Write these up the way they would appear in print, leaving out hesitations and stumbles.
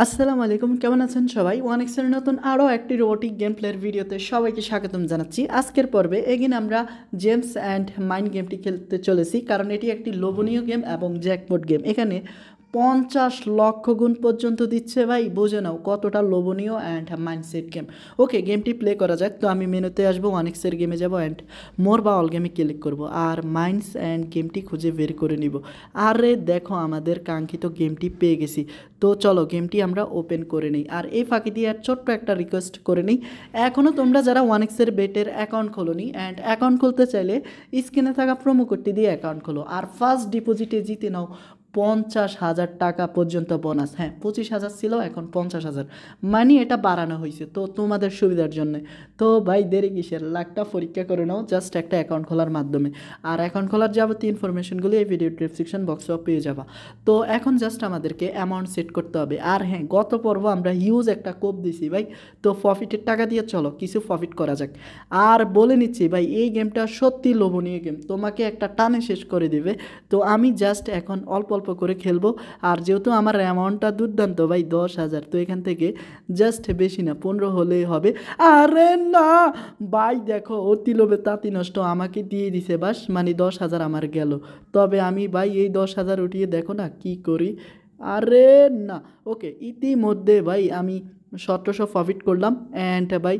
আসসালামু আলাইকুম, কেমন আছেন সবাই? ওয়ানেক্সের নতুন আরও একটি রোবোটিক গেম প্লের ভিডিওতে সবাইকে স্বাগতম জানাচ্ছি। আজকের পর্বে এগিন আমরা জেমস অ্যান্ড মাইন গেমটি খেলতে চলেছি, কারণ এটি একটি লোভনীয় গেম এবং জ্যাকপট গেম। এখানে 50 লক্ষ গুণ পর্যন্ত দিচ্ছে ভাই, বুঝে নাও কতটা লোভনীয় অ্যান্ড মাইন্ডসেট গেম। ওকে, গেমটি প্লে করা যাক। তো আমি মেনুতে আসবো, ওয়ানেক্সের গেমে যাব অ্যান্ড মোর বা অল গেমে ক্লিক করব আর মাইন্ডস অ্যান্ড গেমটি খুঁজে বের করে নিব। আরে দেখো, আমাদের কাঙ্ক্ষিত গেমটি পেয়ে গেছি। তো চলো গেমটি আমরা ওপেন করে নিই। আর এই ফাঁকি দিয়ে ছোট্ট একটা রিকোয়েস্ট করে নিই, এখনও তোমরা যারা ওয়ানেক্সের বেটের অ্যাকাউন্ট খোলোনি অ্যান্ড অ্যাকাউন্ট খুলতে চাইলে স্ক্রিনে থাকা প্রোমো কোডটি দিয়ে অ্যাকাউন্ট খোলো আর ফার্স্ট ডিপোজিটে জিতে নাও 50,000 টাকা পর্যন্ত বোনাস। হ্যাঁ, 25,000 ছিল, এখন 50,000, মানে এটা বাড়ানো হয়েছে তো তোমাদের সুবিধার জন্য। তো ভাই দেরি কিসের, লাখটা পরীক্ষা করে নাও জাস্ট একটা অ্যাকাউন্ট খোলার মাধ্যমে। আর অ্যাকাউন্ট খোলার যাবতীয় ইনফরমেশনগুলো এই ভিডিও ডেসক্রিপশন বক্সেও পেয়ে যাবা। তো এখন জাস্ট আমাদেরকে অ্যামাউন্ট সেট করতে হবে। আর হ্যাঁ, গত পর্ব আমরা হিউজ একটা কোপ দিছি ভাই, তো প্রফিটের টাকা দিয়ে চলো কিছু প্রফিট করা যাক। আর বলে নিচ্ছি ভাই, এই গেমটা সত্যি লোভনীয় গেম, তোমাকে একটা টানে শেষ করে দিবে। তো আমি জাস্ট এখন অল্প অল্প করে খেলবো। আর যেহেতু আমার অ্যামাউন্টটা দুর্দান্ত ভাই, 10,000, তো এখান থেকে জাস্ট বেশি না 15 হলেই হবে। আরে না ভাই, দেখো অতি লোভে তাঁতি নষ্ট, আমাকে দিয়ে দিছে বাস, মানে 10,000 আমার গেল। তবে আমি ভাই এই 10,000 উঠিয়ে দেখো না কি করি। আরে না, ওকে, ইতিমধ্যে ভাই আমি 1700 প্রফিট করলাম অ্যান্ড ভাই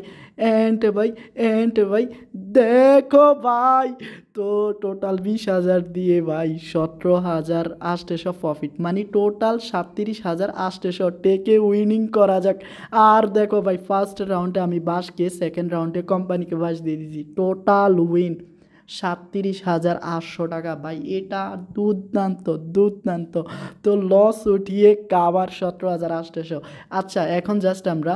দেখো ভাই, তো টোটাল 20,000 দিয়ে ভাই 17,800 প্রফিট, মানে টোটাল 37,800 টেকে উইনিং করা যাক। আর দেখো ভাই, ফার্স্ট রাউন্ডে আমি বাসকে, সেকেন্ড রাউন্ডে কোম্পানিকে বাস দিয়ে দিয়েছি, টোটাল উইন 37,800 টাকা ভাই, এটা দুর্দান্ত দুর্দান্ত। তো লস উঠিয়ে কাবার 17,800। আচ্ছা, এখন জাস্ট আমরা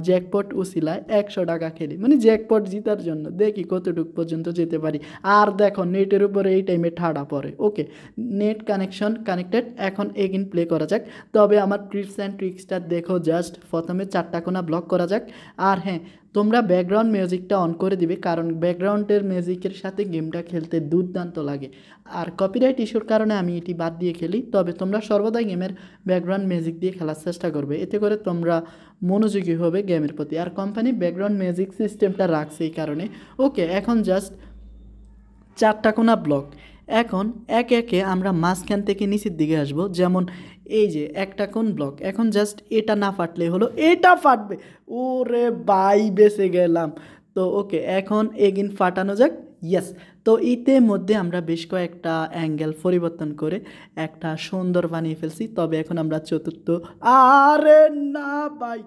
জ্যাকপট উসিলায় 100 টাকা খেলি, মানে জ্যাকপট জিতার জন্য, দেখি কতটুকু পর্যন্ত যেতে পারি। আর দেখো নেটের উপরে এই টাইমে ঠাড়া পড়ে। ওকে, নেট কানেকশন কানেক্টেড, এখন এগিন প্লে করা যাক। তবে আমার ট্রিপস অ্যান্ড ট্রিক্সটা দেখো জাস্ট। প্রথমে 4টা কোণা ব্লক করা যাক। আর হ্যাঁ, তোমরা ব্যাকগ্রাউন্ড মিউজিকটা অন করে দিবে, কারণ ব্যাকগ্রাউন্ডের মিউজিকের সাথে গেমটা খেলতে দুর্দান্ত লাগে। আর কপিরাইট ইস্যুর কারণে আমি এটি বাদ দিয়ে খেলি, তবে তোমরা সর্বদাই গেমের ব্যাকগ্রাউন্ড মিউজিক দিয়ে খেলার চেষ্টা করবে, এতে করে তোমরা মনোযোগী হবে গেমের প্রতি। আর কোম্পানি ব্যাকগ্রাউন্ড মিউজিক সিস্টেমটা রাখছে এই কারণে। ওকে, এখন জাস্ট 4টা কোণা ব্লক। এখন একে একে আমরা মাঝখান থেকে নিচের দিকে আসব, যেমন এই যে একটা কোণ ব্লক। এখন জাস্ট এটা না ফাটলে হলো, এটা ফাটবে। ওরে ভাই, বেঁচে গেলাম। তো ওকে, এখন এগিন ফাটানো যাক। ইয়েস। তো ইতিমধ্যে আমরা বেশ কয়েকটা অ্যাঙ্গেল পরিবর্তন করে একটা সুন্দর বানিয়ে ফেলছি। তবে এখন আমরা চতুর্থ, আরে না ভাই,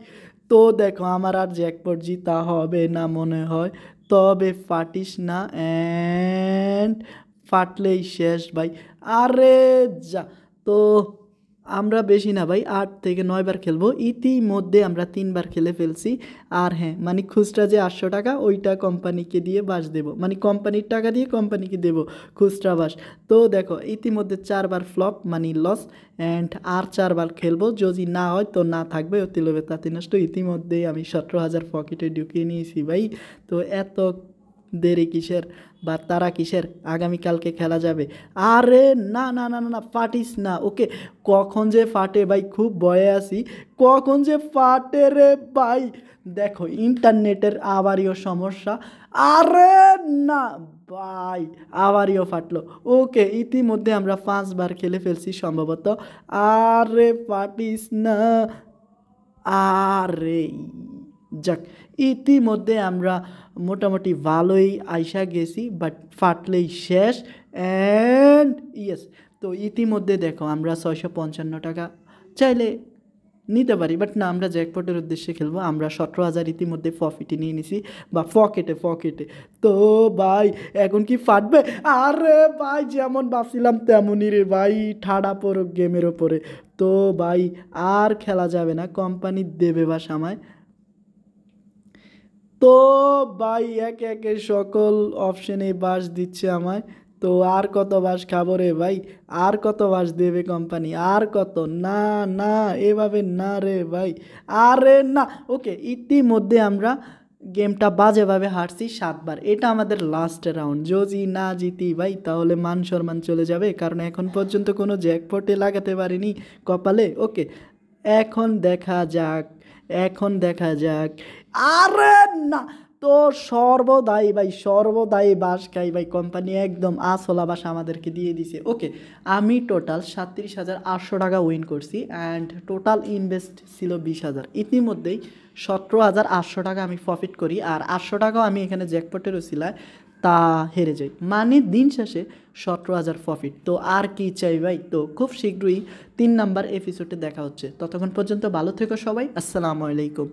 তো দেখো আমার আর জ্যাকপট জিতা হবে না মনে হয়। তবে ফাটিস না, অ্যান্ড ফাটলেই শেষ ভাই। আরে যা, তো আমরা বেশি না ভাই, 8 থেকে 9 বার খেলবো। ইতিমধ্যে আমরা 3 বার খেলে ফেলছি। আর হ্যাঁ, মানে খুচরা যে 800 টাকা, ওইটা কোম্পানিকে দিয়ে বাস দেবো, মানে কোম্পানির টাকা দিয়ে কোম্পানিকে দেবো খুচরা বাস। তো দেখো ইতিমধ্যে 4 বার ফ্লপ, মানে লস, অ্যান্ড আর 4 বার খেলবো, যদি না হয় তো না থাকবে, অতি লোভে তাঁতি নষ্ট। ইতিমধ্যেই আমি 17,000 পকেটে ঢুকিয়ে নিয়েছি ভাই। তো এত দেরি কিসের বা তারা কিসের, আগামীকালকে খেলা যাবে। আরে না না না না না, ফাটিস না। ওকে, কখন যে ফাটে ভাই, খুব ভয়ে আছি, কখন যে ফাটে রে ভাই। দেখো ইন্টারনেটের আবারও সমস্যা। আরে না ভাই, আবারও ফাটলো। ওকে, ইতিমধ্যে আমরা 5 বার খেলে ফেলছি সম্ভবত। আরে ফাটিস না, আরে যাক, ইতিমধ্যে আমরা মোটামুটি ভালোই আইসা গেছি, বাট ফাটলেই শেষ। অ্যান্ড ইয়েস, তো ইতিমধ্যে দেখো আমরা 655 টাকা চাইলে নিতে পারি, বাট না, আমরা জ্যাকপটের উদ্দেশ্যে খেলবো। আমরা 17,000 ইতিমধ্যে প্রফিটে নিয়ে নিছি, বা পকেটে। তো ভাই এখন কি ফাটবে? আরে ভাই, যেমন ভাবছিলাম তেমনই রে ভাই, ঠাড়া পড়ুক গেমের ওপরে। তো ভাই আর খেলা যাবে না, কোম্পানি দেবে বা সামায়। তো ভাই একে একে সকল অপশনে বাস দিচ্ছে আমায়। তো আর কত বাস খাবো রে ভাই, আর কত বাস দেবে কোম্পানি, আর কত? না না, এভাবে না রে ভাই, আরে না। ওকে, ইতিমধ্যে আমরা গেমটা বাজেভাবে হারছি 7 বার, এটা আমাদের লাস্ট রাউন্ড। যদি না জিতি ভাই, তাহলে মান সম্মান চলে যাবে, কারণ এখন পর্যন্ত কোনো জ্যাকপটে লাগাতে পারিনি কপালে। ওকে, এখন দেখা যাক, এখন দেখা যাক। আরে না, তো সর্বদাই বাস খাই ভাই, কোম্পানি একদম আসলা বাস আমাদেরকে দিয়ে দিছে। ওকে, আমি টোটাল 37,800 টাকা উইন করছি অ্যান্ড টোটাল ইনভেস্ট ছিল 20,000। ইতিমধ্যেই 17,800 টাকা আমি প্রফিট করি, আর 800 টাকাও আমি এখানে জ্যাকপটের উছিলায় তা হেরে যাই, মানে দিন শেষে 17,000 প্রফিট। তো আর কি চাই ভাই? তো খুব শীঘ্রই 3 নাম্বার এপিসোডে দেখা হচ্ছে, ততক্ষণ পর্যন্ত ভালো থেকো সবাই, আসসালামু আলাইকুম।